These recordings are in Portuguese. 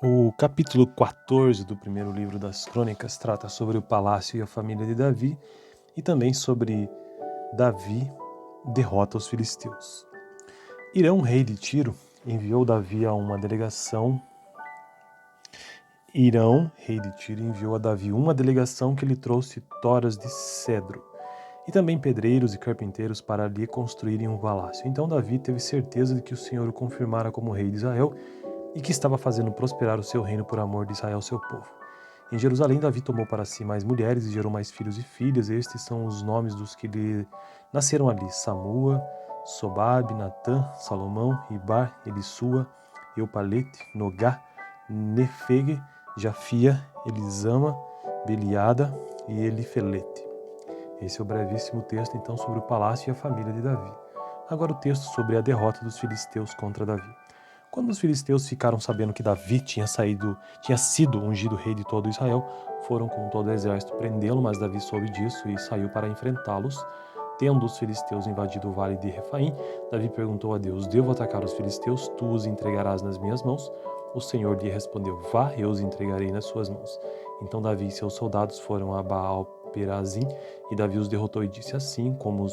O capítulo 14 do primeiro livro das Crônicas trata sobre o palácio e a família de Davi e também sobre Davi derrota os filisteus. Irão, rei de Tiro, enviou Davi a uma delegação. Irão, rei de Tiro, enviou a Davi uma delegação que lhe trouxe toras de cedro e também pedreiros e carpinteiros para lhe construírem um palácio. Então Davi teve certeza de que o Senhor o confirmara como rei de Israel e que estava fazendo prosperar o seu reino por amor de Israel, seu povo. Em Jerusalém, Davi tomou para si mais mulheres e gerou mais filhos e filhas. Estes são os nomes dos que lhe nasceram ali: Samua, Sobabe, Natã, Salomão, Ibar, Elissua, Eupalete, Nogá, Nefege, Jafia, Elisama, Beliada e Elifelete. Esse é o brevíssimo texto, então, sobre o palácio e a família de Davi. Agora o texto sobre a derrota dos filisteus contra Davi. Quando os filisteus ficaram sabendo que Davi tinha sido ungido rei de todo Israel, foram com todo o exército prendê-lo, mas Davi soube disso e saiu para enfrentá-los. Tendo os filisteus invadido o vale de Refaim, Davi perguntou a Deus: Devo atacar os filisteus? Tu os entregarás nas minhas mãos? O Senhor lhe respondeu: Vá, eu os entregarei nas suas mãos. Então Davi e seus soldados foram a Baal-Perazim, e Davi os derrotou e disse: Assim como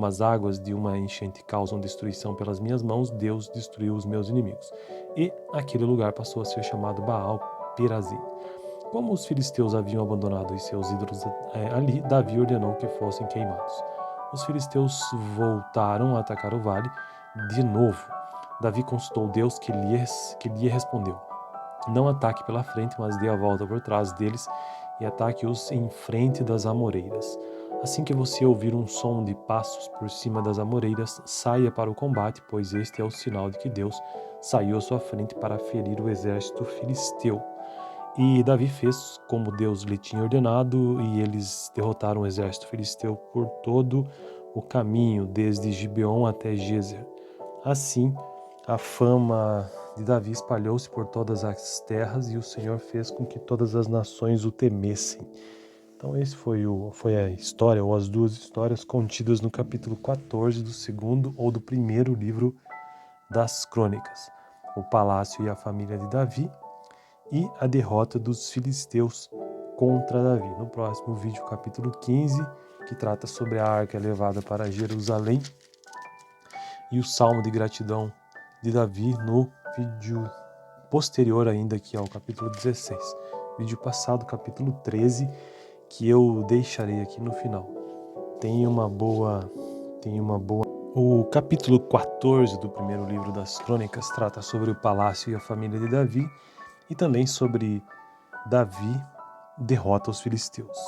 as águas de uma enchente causam destruição pelas minhas mãos, Deus destruiu os meus inimigos. E aquele lugar passou a ser chamado Baal-Perazim. Como os filisteus haviam abandonado os seus ídolos ali, Davi ordenou que fossem queimados. Os filisteus voltaram a atacar o vale de novo. Davi consultou Deus que lhe respondeu: Não ataque pela frente, mas dê a volta por trás deles e ataque-os em frente das amoreiras. Assim que você ouvir um som de passos por cima das amoreiras, saia para o combate, pois este é o sinal de que Deus saiu à sua frente para ferir o exército filisteu. E Davi fez como Deus lhe tinha ordenado, e eles derrotaram o exército filisteu por todo o caminho, desde Gibeon até Gezer. Assim, a fama de Davi espalhou-se por todas as terras e o Senhor fez com que todas as nações o temessem. Então esse foi a história, ou as duas histórias contidas no capítulo 14 do segundo ou do primeiro livro das Crônicas. O palácio e a família de Davi e a derrota dos filisteus contra Davi. No próximo vídeo, capítulo 15, que trata sobre a arca levada para Jerusalém, e o salmo de gratidão de Davi no vídeo posterior ainda aqui ao capítulo 16. Vídeo passado, capítulo 13, que eu deixarei aqui no final. Tenha uma boa... O capítulo 14 do primeiro livro das Crônicas trata sobre o palácio e a família de Davi e também sobre Davi derrota os filisteus.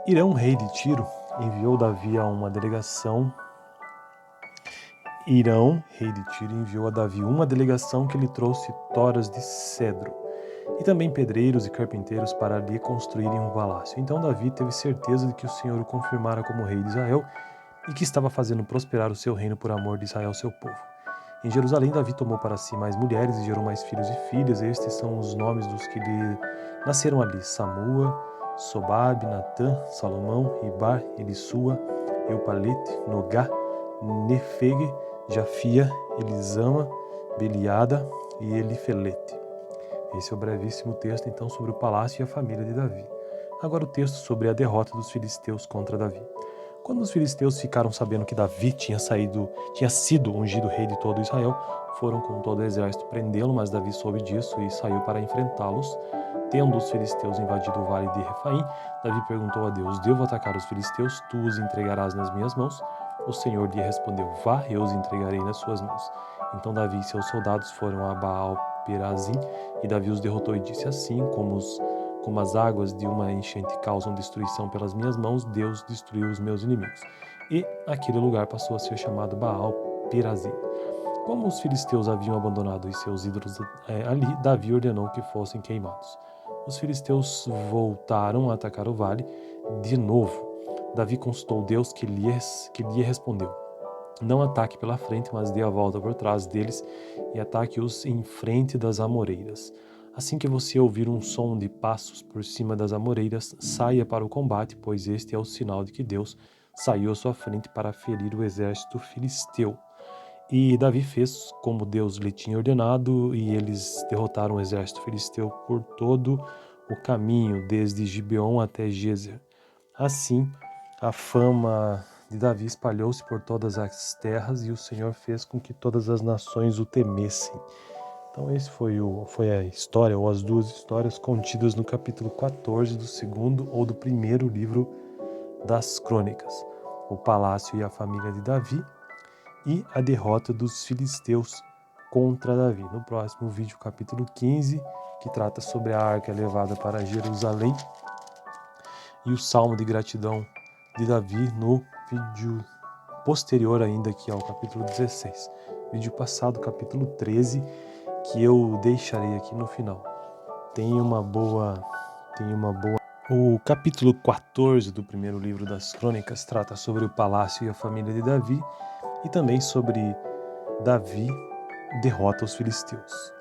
Irão, rei de Tiro, enviou Davi a uma delegação. Irão, rei de Tiro, enviou a Davi uma delegação que lhe trouxe toras de cedro e também pedreiros e carpinteiros para lhe construírem um palácio. Então Davi teve certeza de que o Senhor o confirmara como rei de Israel e que estava fazendo prosperar o seu reino por amor de Israel, seu povo. Em Jerusalém, Davi tomou para si mais mulheres e gerou mais filhos e filhas. Estes são os nomes dos que lhe nasceram ali: Samua, Sobabe, Natã, Salomão, Ibar, Elissua, Eupalete, Nogá, Nefege, Jafia, Elisama, Beliada e Elifelete. Esse é o brevíssimo texto, então, sobre o palácio e a família de Davi. Agora o texto sobre a derrota dos filisteus contra Davi. Quando os filisteus ficaram sabendo que Davi tinha sido ungido rei de todo Israel, foram com todo o exército prendê-lo, mas Davi soube disso e saiu para enfrentá-los. Tendo os filisteus invadido o vale de Refaim, Davi perguntou a Deus: Devo atacar os filisteus? Tu os entregarás nas minhas mãos? O Senhor lhe respondeu: Vá, eu os entregarei nas suas mãos. Então Davi e seus soldados foram a Baal-Perazim, e Davi os derrotou e disse: Assim como as águas de uma enchente causam destruição pelas minhas mãos, Deus destruiu os meus inimigos. E aquele lugar passou a ser chamado Baal-Perazim. Como os filisteus haviam abandonado os seus ídolos ali, Davi ordenou que fossem queimados. Os filisteus voltaram a atacar o vale de novo. Davi consultou Deus que lhe respondeu: Não ataque pela frente, mas dê a volta por trás deles e ataque-os em frente das amoreiras. Assim que você ouvir um som de passos por cima das amoreiras, saia para o combate, pois este é o sinal de que Deus saiu à sua frente para ferir o exército filisteu. E Davi fez como Deus lhe tinha ordenado, e eles derrotaram o exército filisteu por todo o caminho, desde Gibeon até Gezer. Assim, a fama de Davi espalhou-se por todas as terras, e o Senhor fez com que todas as nações o temessem. Então esse foi a história, ou as duas histórias contidas no capítulo 14 do segundo ou do primeiro livro das Crônicas. O palácio e a família de Davi e a derrota dos filisteus contra Davi. No próximo vídeo, capítulo 15, que trata sobre a arca levada para Jerusalém, e o salmo de gratidão de Davi no vídeo posterior ainda, que é o capítulo 16. Vídeo passado, capítulo 13, que eu deixarei aqui no final. Tenha uma boa... O capítulo 14 do primeiro livro das Crônicas trata sobre o palácio e a família de Davi, e também sobre Davi derrota os filisteus.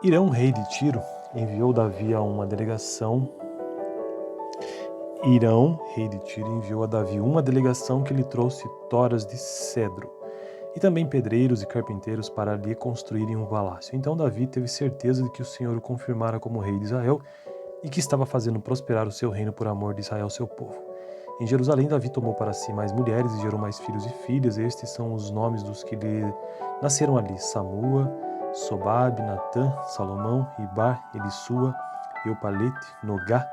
Irão, rei de Tiro, enviou Davi a uma delegação. Irão, rei de Tiro, enviou a Davi uma delegação que lhe trouxe toras de cedro e também pedreiros e carpinteiros para lhe construírem um palácio. Então Davi teve certeza de que o Senhor o confirmara como rei de Israel e que estava fazendo prosperar o seu reino por amor de Israel, seu povo. Em Jerusalém, Davi tomou para si mais mulheres e gerou mais filhos e filhas. Estes são os nomes dos que lhe nasceram ali: Samua, Sobabe, Natã, Salomão, Ibar, Elissua, Eupalete, Nogá,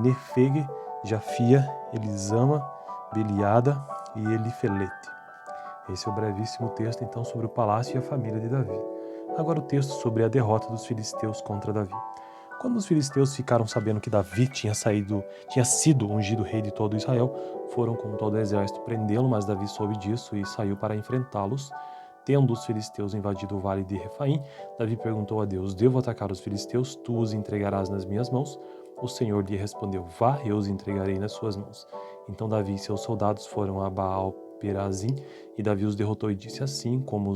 Nefege, Jafia, Elisama, Beliada e Elifelete. Esse é o brevíssimo texto, então, sobre o palácio e a família de Davi. Agora o texto sobre a derrota dos filisteus contra Davi. Quando os filisteus ficaram sabendo que Davi tinha sido ungido rei de todo Israel, foram com todo o exército prendê-lo, mas Davi soube disso e saiu para enfrentá-los. Tendo os filisteus invadido o vale de Refaim, Davi perguntou a Deus: devo atacar os filisteus? Tu os entregarás nas minhas mãos? O Senhor lhe respondeu: vá, eu os entregarei nas suas mãos. Então Davi e seus soldados foram a Baal-Perazim, e Davi os derrotou e disse: assim como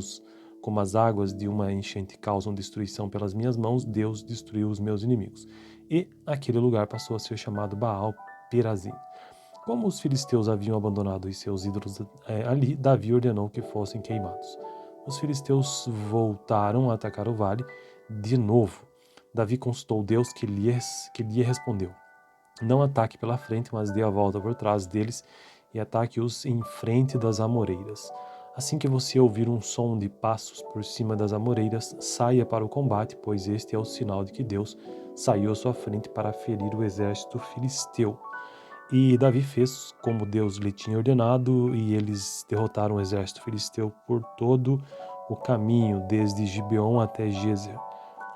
as águas de uma enchente causam destruição pelas minhas mãos, Deus destruiu os meus inimigos. E aquele lugar passou a ser chamado Baal-Perazim. Como os filisteus haviam abandonado os seus ídolos ali, Davi ordenou que fossem queimados. Os filisteus voltaram a atacar o vale de novo. Davi consultou Deus, que lhe respondeu: não ataque pela frente, mas dê a volta por trás deles e ataque-os em frente das amoreiras. Assim que você ouvir um som de passos por cima das amoreiras, saia para o combate, pois este é o sinal de que Deus saiu à sua frente para ferir o exército filisteu. E Davi fez como Deus lhe tinha ordenado, e eles derrotaram o exército filisteu por todo o caminho, desde Gibeon até Gezer.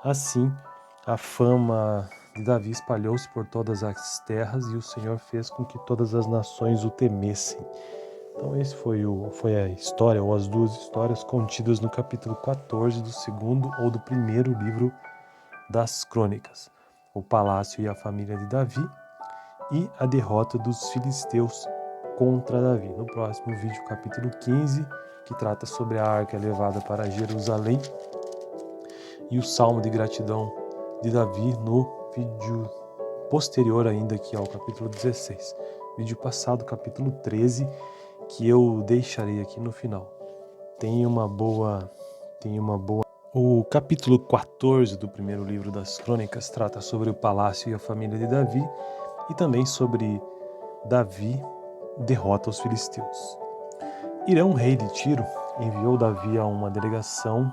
Assim, a fama de Davi espalhou-se por todas as terras, e o Senhor fez com que todas as nações o temessem. Então esse foi a história, ou as duas histórias contidas no capítulo 14 do segundo ou do primeiro livro das Crônicas. O palácio e a família de Davi e a derrota dos filisteus contra Davi. No próximo vídeo, capítulo 15, que trata sobre a arca levada para Jerusalém, e o salmo de gratidão de Davi no vídeo posterior ainda, que é o capítulo 16. Vídeo passado, capítulo 13, que eu deixarei aqui no final. Tenha uma boa... O capítulo 14 do primeiro livro das Crônicas trata sobre o palácio e a família de Davi, e também sobre Davi derrota os filisteus. Irão, rei de Tiro, enviou Davi a uma delegação.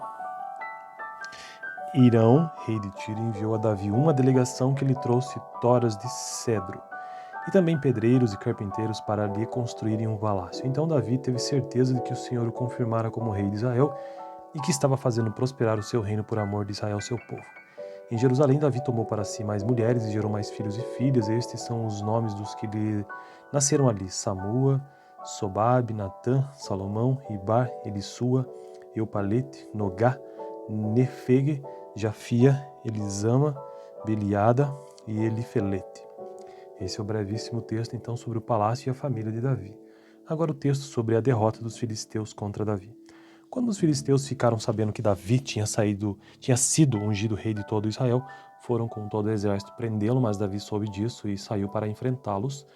Irão, rei de Tiro, enviou a Davi uma delegação que lhe trouxe toras de cedro e também pedreiros e carpinteiros para lhe construírem um palácio. Então Davi teve certeza de que o Senhor o confirmara como rei de Israel e que estava fazendo prosperar o seu reino por amor de Israel, seu povo. Em Jerusalém, Davi tomou para si mais mulheres e gerou mais filhos e filhas. Estes são os nomes dos que lhe nasceram ali: Samua, Sobabe, Natã, Salomão, Ibar, Elissua, Eupalete, Nogá, Nefege, Jafia, Elisama, Beliada e Elifelete. Esse é o brevíssimo texto, então, sobre o palácio e a família de Davi. Agora o texto sobre a derrota dos filisteus contra Davi. Quando os filisteus ficaram sabendo que Davi tinha sido ungido rei de todo Israel, foram com todo o exército prendê-lo, mas Davi soube disso e saiu para enfrentá-los.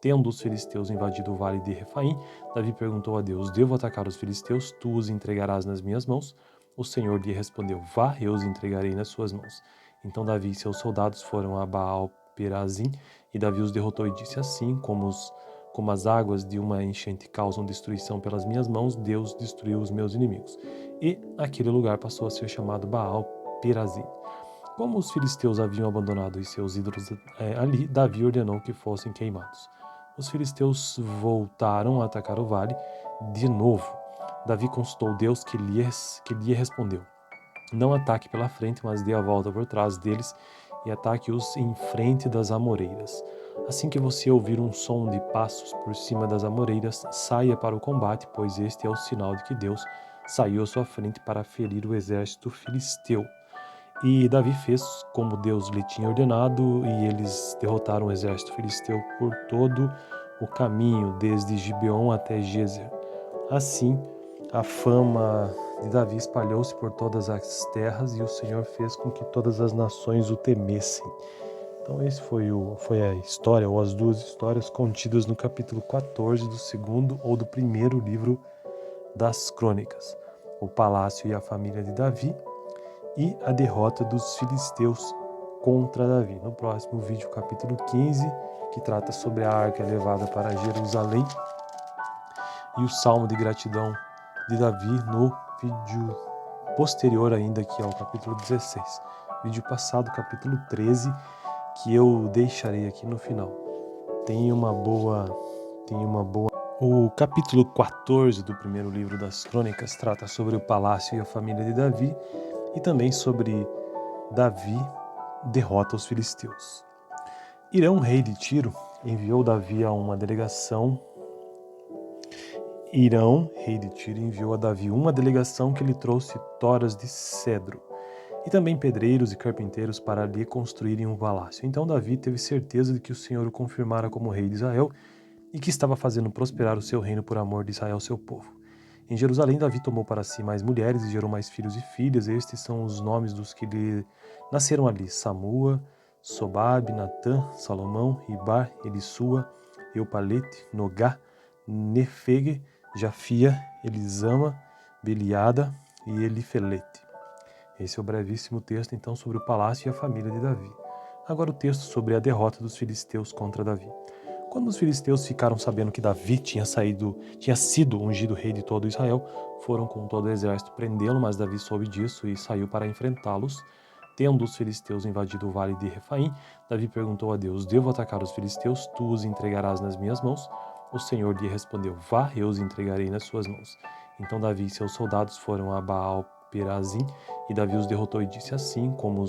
Tendo os filisteus invadido o vale de Refaim, Davi perguntou a Deus: Devo atacar os filisteus? Tu os entregarás nas minhas mãos? O Senhor lhe respondeu: Vá, eu os entregarei nas suas mãos. Então Davi e seus soldados foram a Baal-Perazim, e Davi os derrotou e disse: Assim como as águas de uma enchente causam destruição pelas minhas mãos, Deus destruiu os meus inimigos. E aquele lugar passou a ser chamado Baal-Perazim. Como os filisteus haviam abandonado os seus ídolos ali, Davi ordenou que fossem queimados. Os filisteus voltaram a atacar o vale de novo. Davi consultou Deus que lhe respondeu: Não ataque pela frente, mas dê a volta por trás deles e ataque-os em frente das amoreiras. Assim que você ouvir um som de passos por cima das amoreiras, saia para o combate, pois este é o sinal de que Deus saiu à sua frente para ferir o exército filisteu. E Davi fez como Deus lhe tinha ordenado, e eles derrotaram o exército filisteu por todo o caminho, desde Gibeon até Gezer. Assim, a fama de Davi espalhou-se por todas as terras, e o Senhor fez com que todas as nações o temessem. Então esse foi a história, ou as duas histórias contidas no capítulo 14 do segundo ou do primeiro livro das Crônicas. O palácio e a família de Davi, e a derrota dos filisteus contra Davi. No próximo vídeo, capítulo 15, que trata sobre a arca levada para Jerusalém, e o salmo de gratidão de Davi no vídeo posterior ainda, que é o capítulo 16. Vídeo passado, capítulo 13, que eu deixarei aqui no final. Tenha uma boa... O capítulo 14 do primeiro livro das Crônicas trata sobre o palácio e a família de Davi, e também sobre Davi derrota os filisteus. Irão, rei de Tiro, enviou Davi a uma delegação. Irão, rei de Tiro, enviou a Davi uma delegação que lhe trouxe toras de cedro e também pedreiros e carpinteiros para lhe construírem um palácio. Então Davi teve certeza de que o Senhor o confirmara como rei de Israel e que estava fazendo prosperar o seu reino por amor de Israel, seu povo. Em Jerusalém, Davi tomou para si mais mulheres e gerou mais filhos e filhas. Estes são os nomes dos que lhe nasceram ali: Samua, Sobabe, Natã, Salomão, Ibar, Elissua, Eupalete, Nogá, Nefege, Jafia, Elisama, Beliada e Elifelete. Esse é o brevíssimo texto, então, sobre o palácio e a família de Davi. Agora o texto sobre a derrota dos filisteus contra Davi. Quando os filisteus ficaram sabendo que Davi tinha sido ungido rei de todo Israel, foram com todo o exército prendê-lo, mas Davi soube disso e saiu para enfrentá-los. Tendo os filisteus invadido o vale de Refaim, Davi perguntou a Deus: Devo atacar os filisteus? Tu os entregarás nas minhas mãos? O Senhor lhe respondeu: Vá, eu os entregarei nas suas mãos. Então Davi e seus soldados foram a Baal-Perazim, e Davi os derrotou e disse: Assim como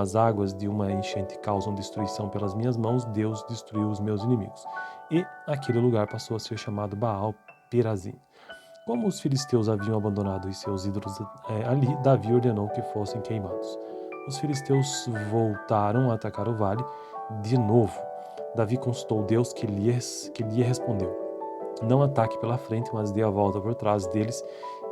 as águas de uma enchente causam destruição pelas minhas mãos, Deus destruiu os meus inimigos. E aquele lugar passou a ser chamado Baal-Perazim. Como os filisteus haviam abandonado os seus ídolos ali, Davi ordenou que fossem queimados. Os filisteus voltaram a atacar o vale de novo. Davi consultou Deus que lhe respondeu: Não ataque pela frente, mas dê a volta por trás deles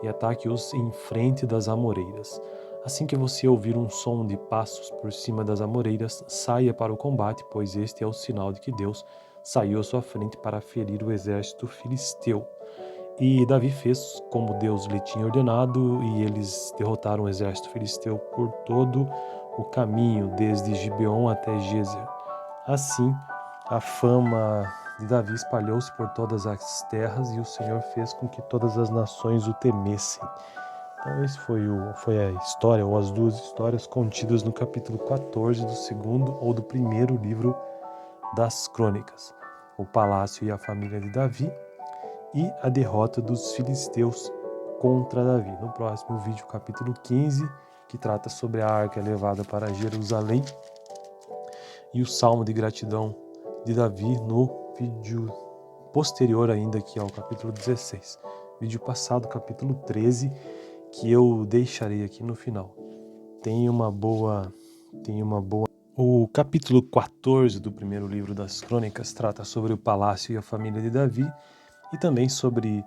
e ataque-os em frente das amoreiras. Assim que você ouvir um som de passos por cima das amoreiras, saia para o combate, pois este é o sinal de que Deus saiu à sua frente para ferir o exército filisteu. E Davi fez como Deus lhe tinha ordenado, e eles derrotaram o exército filisteu por todo o caminho, desde Gibeon até Gezer. Assim, a fama de Davi espalhou-se por todas as terras, e o Senhor fez com que todas as nações o temessem. Então esse foi a história, ou as duas histórias contidas no capítulo 14 do segundo ou do primeiro livro das Crônicas. O palácio e a família de Davi, e a derrota dos filisteus contra Davi. No próximo vídeo, capítulo 15, que trata sobre a arca levada para Jerusalém, e o salmo de gratidão de Davi no vídeo posterior ainda, que é o capítulo 16. Vídeo passado, capítulo 13, que eu deixarei aqui no final. Tenha uma boa... O capítulo 14 do primeiro livro das Crônicas trata sobre o palácio e a família de Davi, e também sobre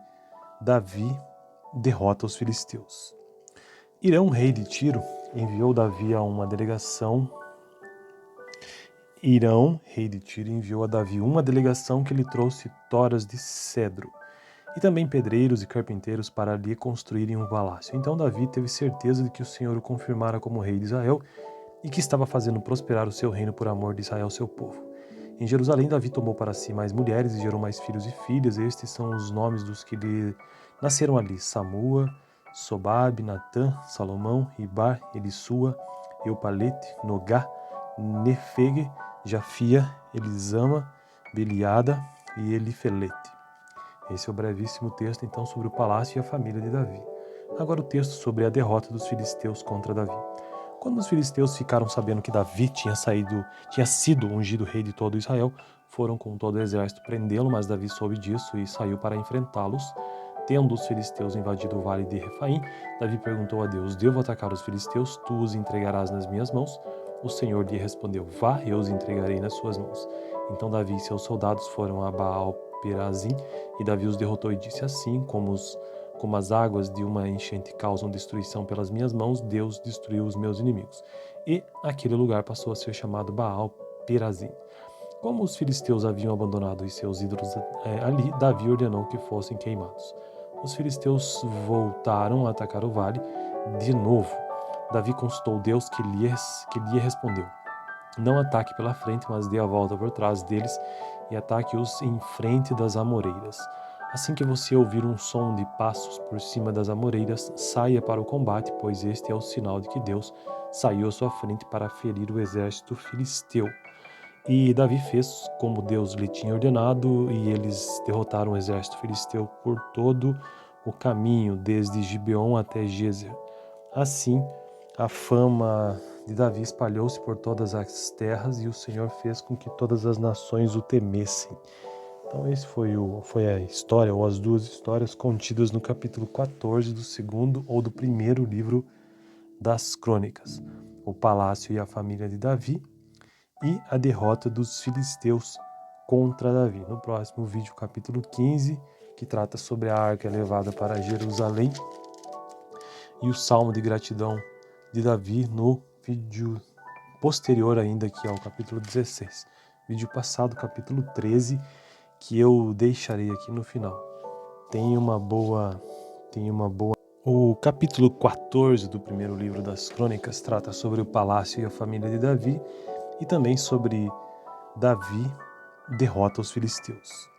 Davi derrota os filisteus. Irão, rei de Tiro, enviou Davi a uma delegação. Irão, rei de Tiro, enviou a Davi uma delegação que lhe trouxe toras de cedro e também pedreiros e carpinteiros para lhe construírem um palácio. Então Davi teve certeza de que o Senhor o confirmara como rei de Israel e que estava fazendo prosperar o seu reino por amor de Israel, seu povo. Em Jerusalém, Davi tomou para si mais mulheres e gerou mais filhos e filhas. Estes são os nomes dos que lhe nasceram ali: Samua, Sobabe, Natã, Salomão, Ibar, Elissua, Eupalete, Nogá, Nefege, Jafia, Elisama, Beliada e Elifelete. Esse é o brevíssimo texto, então, sobre o palácio e a família de Davi. Agora o texto sobre a derrota dos filisteus contra Davi. Quando os filisteus ficaram sabendo que Davi tinha sido ungido rei de todo Israel, foram com todo o exército prendê-lo, mas Davi soube disso e saiu para enfrentá-los. Tendo os filisteus invadido o vale de Refaim, Davi perguntou a Deus: devo atacar os filisteus? Tu os entregarás nas minhas mãos? O Senhor lhe respondeu: vá, eu os entregarei nas suas mãos. Então Davi e seus soldados foram a Baal-Perazim, e Davi os derrotou e disse: assim como as águas de uma enchente causam destruição pelas minhas mãos, Deus destruiu os meus inimigos. E aquele lugar passou a ser chamado Baal-Perazim. Como os filisteus haviam abandonado os seus ídolos ali, Davi ordenou que fossem queimados. Os filisteus voltaram a atacar o vale de novo. Davi consultou Deus que lhe respondeu: não ataque pela frente, mas dê a volta por trás deles e ataque-os em frente das amoreiras. Assim que você ouvir um som de passos por cima das amoreiras, saia para o combate, pois este é o sinal de que Deus saiu à sua frente para ferir o exército filisteu. E Davi fez como Deus lhe tinha ordenado, e eles derrotaram o exército filisteu por todo o caminho, desde Gibeon até Gezer. Assim, a fama de Davi espalhou-se por todas as terras, e o Senhor fez com que todas as nações o temessem. Então esse foi a história, ou as duas histórias contidas no capítulo 14 do segundo ou do primeiro livro das Crônicas: o palácio e a família de Davi e a derrota dos filisteus contra Davi. No próximo vídeo, capítulo 15, que trata sobre a arca levada para Jerusalém, e o salmo de gratidão de Davi no vídeo posterior ainda, que é o capítulo 16. Vídeo passado, capítulo 13, que eu deixarei aqui no final. Tenha uma boa... O capítulo 14 do primeiro livro das Crônicas trata sobre o palácio e a família de Davi, e também sobre Davi derrota os filisteus.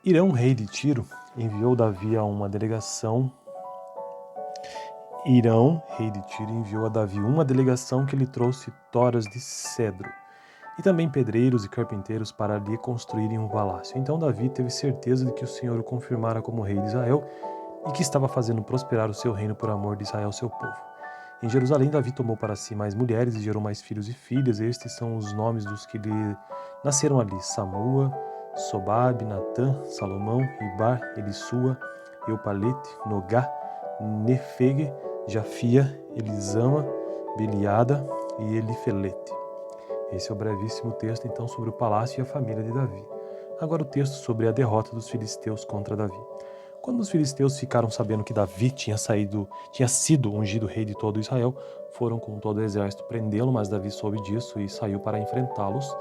Irão, rei de Tiro, enviou Davi a uma delegação. Irão, rei de Tiro, enviou a Davi uma delegação que lhe trouxe toras de cedro e também pedreiros e carpinteiros para lhe construírem um palácio. Então Davi teve certeza de que o Senhor o confirmara como rei de Israel e que estava fazendo prosperar o seu reino por amor de Israel, seu povo. Em Jerusalém, Davi tomou para si mais mulheres e gerou mais filhos e filhas. Estes são os nomes dos que lhe nasceram ali: Samua, Sobabe, Natã, Salomão, Ibar, Elissua, Eupalete, Nogá, Nefege, Jafia, Elisama, Beliada e Elifelete. Esse é o brevíssimo texto, então, sobre o palácio e a família de Davi. Agora o texto sobre a derrota dos filisteus contra Davi. Quando os filisteus ficaram sabendo que Davi tinha sido ungido rei de todo Israel, foram com todo o exército prendê-lo, mas Davi soube disso e saiu para enfrentá-los.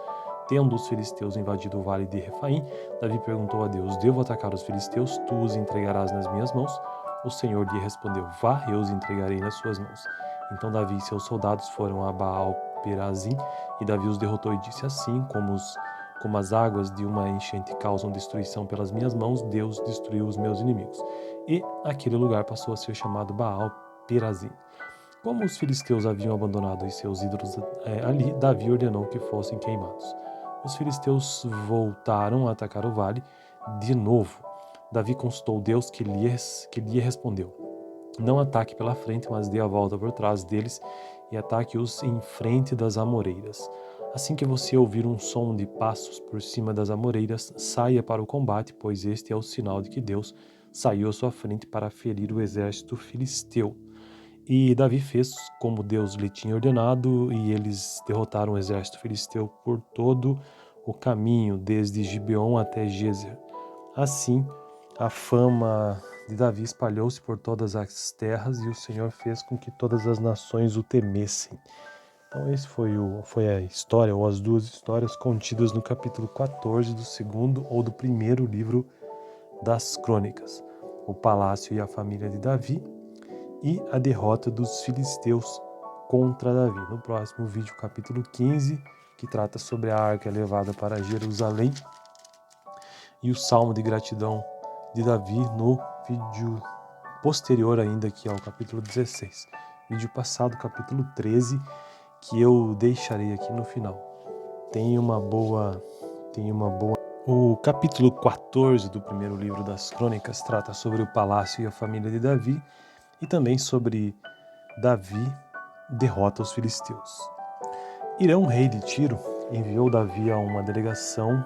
Tendo os filisteus invadido o vale de Refaim, Davi perguntou a Deus: devo atacar os filisteus? Tu os entregarás nas minhas mãos? O Senhor lhe respondeu: vá, eu os entregarei nas suas mãos. Então Davi e seus soldados foram a Baal-Perazim, e Davi os derrotou e disse: assim como as águas de uma enchente causam destruição pelas minhas mãos, Deus destruiu os meus inimigos. E aquele lugar passou a ser chamado Baal-Perazim. Como os filisteus haviam abandonado os seus ídolos ali, Davi ordenou que fossem queimados. Os filisteus voltaram a atacar o vale de novo. Davi consultou Deus que lhe respondeu: não ataque pela frente, mas dê a volta por trás deles e ataque-os em frente das amoreiras. Assim que você ouvir um som de passos por cima das amoreiras, saia para o combate, pois este é o sinal de que Deus saiu à sua frente para ferir o exército filisteu. E Davi fez como Deus lhe tinha ordenado, e eles derrotaram o exército filisteu por todo o caminho, desde Gibeon até Gezer. Assim, a fama de Davi espalhou-se por todas as terras, e o Senhor fez com que todas as nações o temessem. Então esse foi a história, ou as duas histórias contidas no capítulo 14 do segundo ou do primeiro livro das Crônicas, o palácio e a família de Davi e a derrota dos filisteus contra Davi. No próximo vídeo, capítulo 15, que trata sobre a arca levada para Jerusalém, e o salmo de gratidão de Davi no vídeo posterior ainda, que é o capítulo 16. Vídeo passado, capítulo 13, que eu deixarei aqui no final. Tenha uma boa... O capítulo 14 do primeiro livro das Crônicas trata sobre o palácio e a família de Davi e também sobre Davi derrota os filisteus. Irão, rei de Tiro, enviou Davi a uma delegação.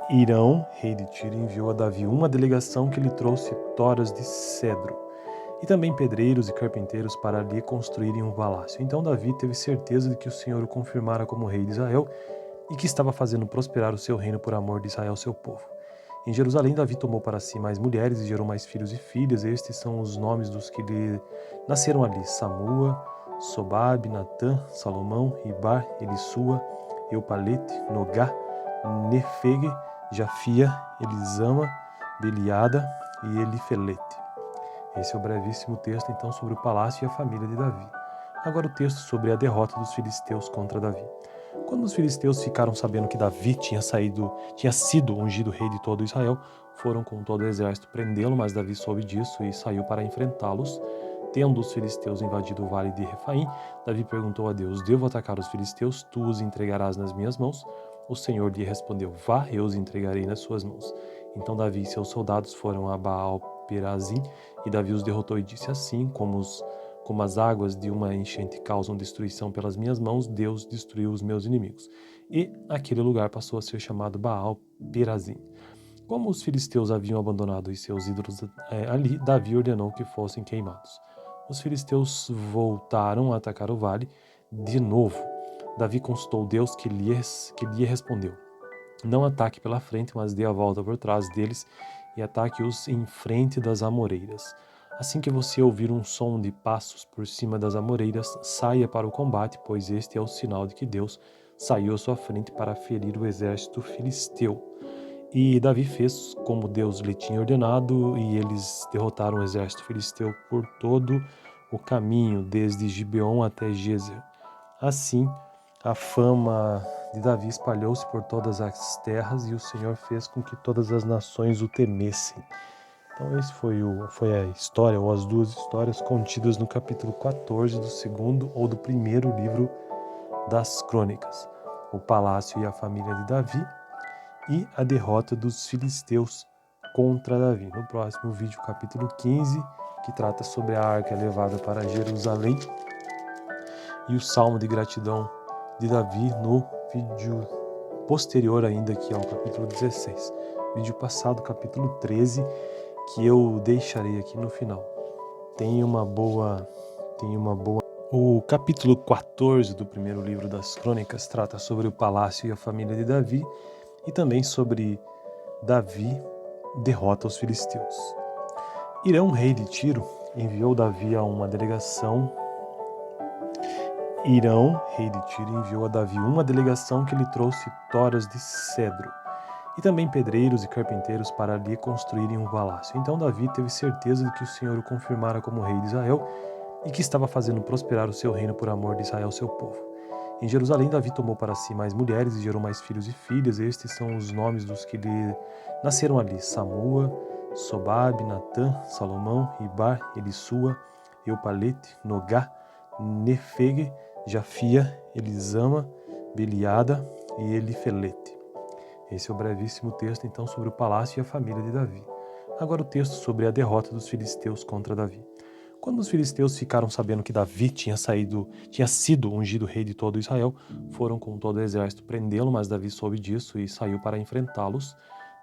Irão, rei de Tiro, enviou a Davi uma delegação que lhe trouxe toras de cedro e também pedreiros e carpinteiros para lhe construírem um palácio. Então Davi teve certeza de que o Senhor o confirmara como rei de Israel e que estava fazendo prosperar o seu reino por amor de Israel, seu povo. Em Jerusalém, Davi tomou para si mais mulheres e gerou mais filhos e filhas. Estes são os nomes dos que lhe nasceram ali: Samua, Sobabe, Natã, Salomão, Ibar, Elissua, Eupalete, Nogá, Nefege, Jafia, Elisama, Beliada e Elifelete. Esse é o brevíssimo texto, então, sobre o palácio e a família de Davi. Agora o texto sobre a derrota dos filisteus contra Davi. Quando os filisteus ficaram sabendo que Davi tinha sido ungido rei de todo Israel, foram com todo o exército prendê-lo, mas Davi soube disso e saiu para enfrentá-los. Tendo os filisteus invadido o vale de Refaim, Davi perguntou a Deus: devo atacar os filisteus? Tu os entregarás nas minhas mãos? O Senhor lhe respondeu: vá, eu os entregarei nas suas mãos. Então Davi e seus soldados foram a Baal-Perazim, e Davi os derrotou e disse: assim como as águas de uma enchente causam destruição pelas minhas mãos, Deus destruiu os meus inimigos. E aquele lugar passou a ser chamado Baal-Perazim. Como os filisteus haviam abandonado os seus ídolos ali, Davi ordenou que fossem queimados. Os filisteus voltaram a atacar o vale de novo. Davi consultou Deus, que lhe respondeu: não ataque pela frente, mas dê a volta por trás deles e ataque-os em frente das amoreiras. Assim que você ouvir um som de passos por cima das amoreiras, saia para o combate, pois este é o sinal de que Deus saiu à sua frente para ferir o exército filisteu. E Davi fez como Deus lhe tinha ordenado, e eles derrotaram o exército filisteu por todo o caminho, desde Gibeon até Gezer. Assim, a fama de Davi espalhou-se por todas as terras, e o Senhor fez com que todas as nações o temessem. Então esse foi a história, ou as duas histórias contidas no capítulo 14 do segundo ou do primeiro livro das Crônicas, o palácio e a família de Davi e a derrota dos filisteus contra Davi. No próximo vídeo, capítulo 15, que trata sobre a arca levada para Jerusalém, e o salmo de gratidão de Davi no vídeo posterior ainda, que é o capítulo 16. Vídeo passado, capítulo 13, que eu deixarei aqui no final. Tenha uma boa... O capítulo 14 do primeiro livro das Crônicas trata sobre o palácio e a família de Davi e também sobre Davi derrota os filisteus. Irão, rei de Tiro, enviou Davi a uma delegação. Irão, rei de Tiro, enviou a Davi uma delegação que lhe trouxe toras de cedro e também pedreiros e carpinteiros para lhe construírem um palácio. Então Davi teve certeza de que o Senhor o confirmara como rei de Israel e que estava fazendo prosperar o seu reino por amor de Israel, seu povo. Em Jerusalém, Davi tomou para si mais mulheres e gerou mais filhos e filhas. Estes são os nomes dos que lhe nasceram ali: Samua, Sobabe, Natã, Salomão, Ibar, Elissua, Eupalete, Nogá, Nefege, Jafia, Elisama, Beliada e Elifelete. Esse é o brevíssimo texto, então, sobre o palácio e a família de Davi. Agora o texto sobre a derrota dos filisteus contra Davi. Quando os filisteus ficaram sabendo que Davi tinha sido ungido rei de todo Israel, foram com todo o exército prendê-lo, mas Davi soube disso e saiu para enfrentá-los.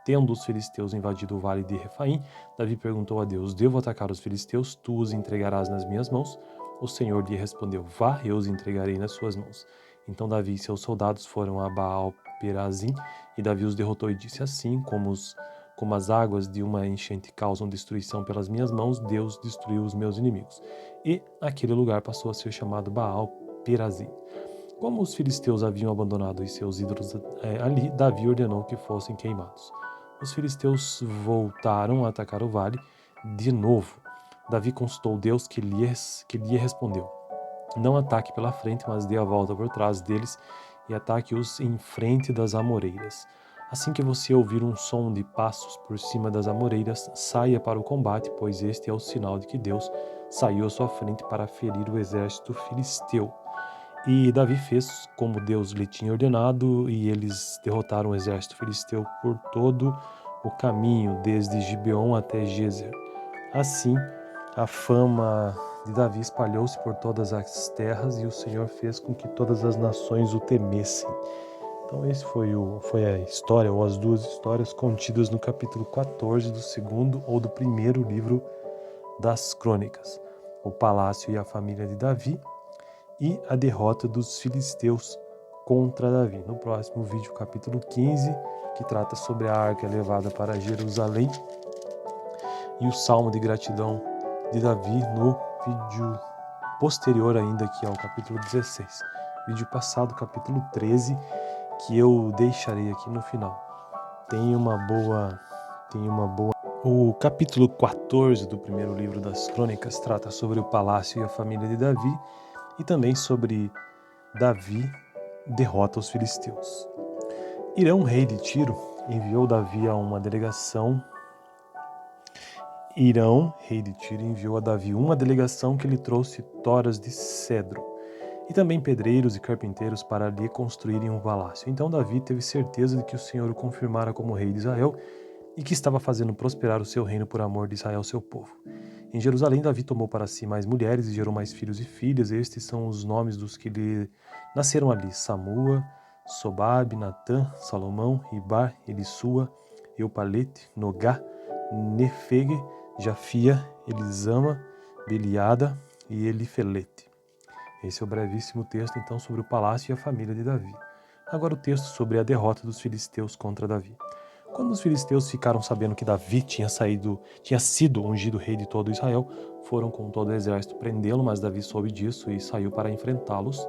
Tendo os filisteus invadido o vale de Refaim, Davi perguntou a Deus: devo atacar os filisteus? Tu os entregarás nas minhas mãos? O Senhor lhe respondeu: vá, eu os entregarei nas suas mãos. Então Davi e seus soldados foram a Baal-Perazim, e Davi os derrotou e disse: assim como as águas de uma enchente causam destruição pelas minhas mãos, Deus destruiu os meus inimigos. E aquele lugar passou a ser chamado Baal Perazim. Como os filisteus haviam abandonado os seus ídolos ali, Davi ordenou que fossem queimados. Os filisteus voltaram a atacar o vale de novo. Davi consultou Deus que lhe respondeu: não ataque pela frente, mas dê a volta por trás deles e ataque-os em frente das amoreiras. Assim que você ouvir um som de passos por cima das amoreiras, saia para o combate, pois este é o sinal de que Deus saiu à sua frente para ferir o exército filisteu. E Davi fez como Deus lhe tinha ordenado, e eles derrotaram o exército filisteu por todo o caminho, desde Gibeon até Gezer. Assim, a fama de Davi espalhou-se por todas as terras, e o Senhor fez com que todas as nações o temessem. Então esse foi a história, ou as duas histórias contidas no capítulo 14 do segundo ou do primeiro livro das Crônicas. O palácio e a família de Davi e a derrota dos filisteus contra Davi. No próximo vídeo, capítulo 15, que trata sobre a arca levada para Jerusalém, e o salmo de gratidão de Davi no vídeo posterior ainda, que é o capítulo 16. Vídeo passado, capítulo 13, que eu deixarei aqui no final. Tem uma boa... O capítulo 14 do primeiro livro das Crônicas trata sobre o palácio e a família de Davi, e também sobre Davi derrota os filisteus. Irão, rei de Tiro, enviou a Davi uma delegação que lhe trouxe toras de cedro e também pedreiros e carpinteiros para lhe construírem um palácio. Então Davi teve certeza de que o Senhor o confirmara como rei de Israel e que estava fazendo prosperar o seu reino por amor de Israel, seu povo. Em Jerusalém, Davi tomou para si mais mulheres e gerou mais filhos e filhas. Estes são os nomes dos que lhe nasceram ali: Samua, Sobabe, Natã, Salomão, Ibar, Elissua, Eupalete, Nogá, Nefege, Jafia, Elisama, Beliada e Elifelete. Esse é o brevíssimo texto, então, sobre o palácio e a família de Davi. Agora o texto sobre a derrota dos filisteus contra Davi. Quando os filisteus ficaram sabendo que Davi tinha sido ungido rei de todo Israel, foram com todo o exército prendê-lo, mas Davi soube disso e saiu para enfrentá-los.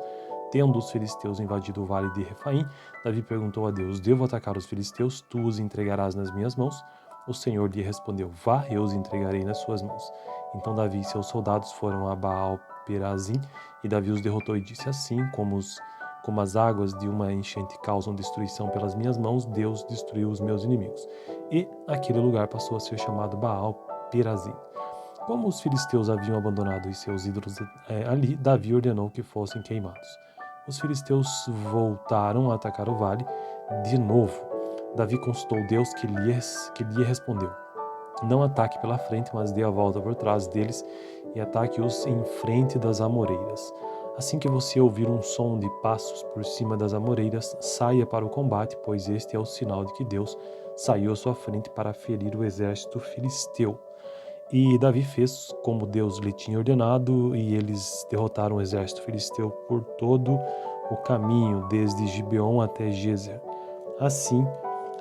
Tendo os filisteus invadido o vale de Refaim, Davi perguntou a Deus: devo atacar os filisteus? Tu os entregarás nas minhas mãos? O Senhor lhe respondeu: vá, eu os entregarei nas suas mãos. Então Davi e seus soldados foram a Baal-Perazim, e Davi os derrotou e disse: assim como as águas de uma enchente causam destruição pelas minhas mãos, Deus destruiu os meus inimigos. E aquele lugar passou a ser chamado Baal-Perazim. Como os filisteus haviam abandonado os seus ídolos ali, Davi ordenou que fossem queimados. Os filisteus voltaram a atacar o vale de novo. Davi consultou Deus que lhe respondeu: não ataque pela frente, mas dê a volta por trás deles e ataque-os em frente das amoreiras. Assim que você ouvir um som de passos por cima das amoreiras, saia para o combate, pois este é o sinal de que Deus saiu à sua frente para ferir o exército filisteu. E Davi fez como Deus lhe tinha ordenado, e eles derrotaram o exército filisteu por todo o caminho, desde Gibeon até Gezer. Assim,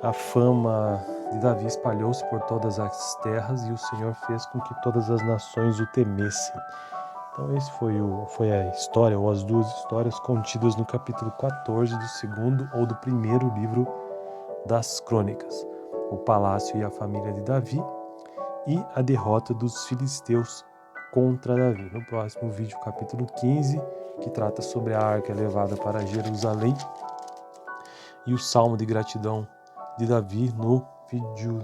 a fama de Davi espalhou-se por todas as terras, e o Senhor fez com que todas as nações o temessem. Então esse foi a história, ou as duas histórias contidas no capítulo 14 do segundo ou do primeiro livro das Crônicas. O palácio e a família de Davi e a derrota dos filisteus contra Davi. No próximo vídeo, capítulo 15, que trata sobre a arca levada para Jerusalém, e o salmo de gratidão de Davi no vídeo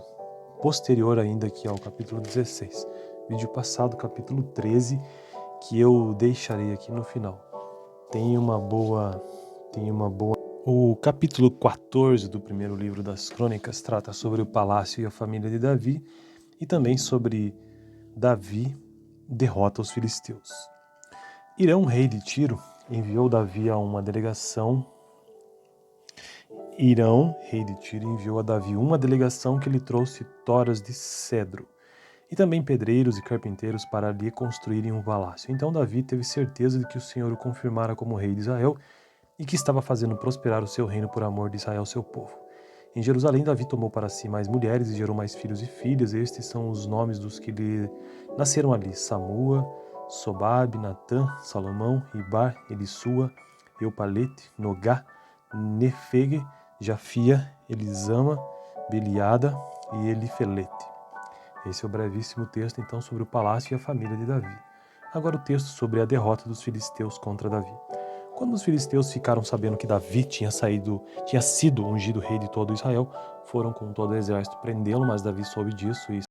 posterior ainda, que é o capítulo 16. Vídeo passado, capítulo 13, que eu deixarei aqui no final. Tem uma boa... O capítulo 14 do primeiro livro das Crônicas trata sobre o palácio e a família de Davi, e também sobre Davi derrota os filisteus. Irão, rei de Tiro, enviou a Davi uma delegação que lhe trouxe toras de cedro e também pedreiros e carpinteiros para lhe construírem um palácio. Então Davi teve certeza de que o Senhor o confirmara como rei de Israel e que estava fazendo prosperar o seu reino por amor de Israel, seu povo. Em Jerusalém, Davi tomou para si mais mulheres e gerou mais filhos e filhas. Estes são os nomes dos que lhe nasceram ali: Samua, Sobabe, Natã, Salomão, Ibar, Elissua, Eupalete, Nogá, Nefege, Jafia, Elisama, Beliada e Elifelete. Esse é o brevíssimo texto, então, sobre o palácio e a família de Davi. Agora o texto sobre a derrota dos filisteus contra Davi. Quando os filisteus ficaram sabendo que Davi tinha sido ungido rei de todo Israel, foram com todo o exército prendê-lo, mas Davi soube disso e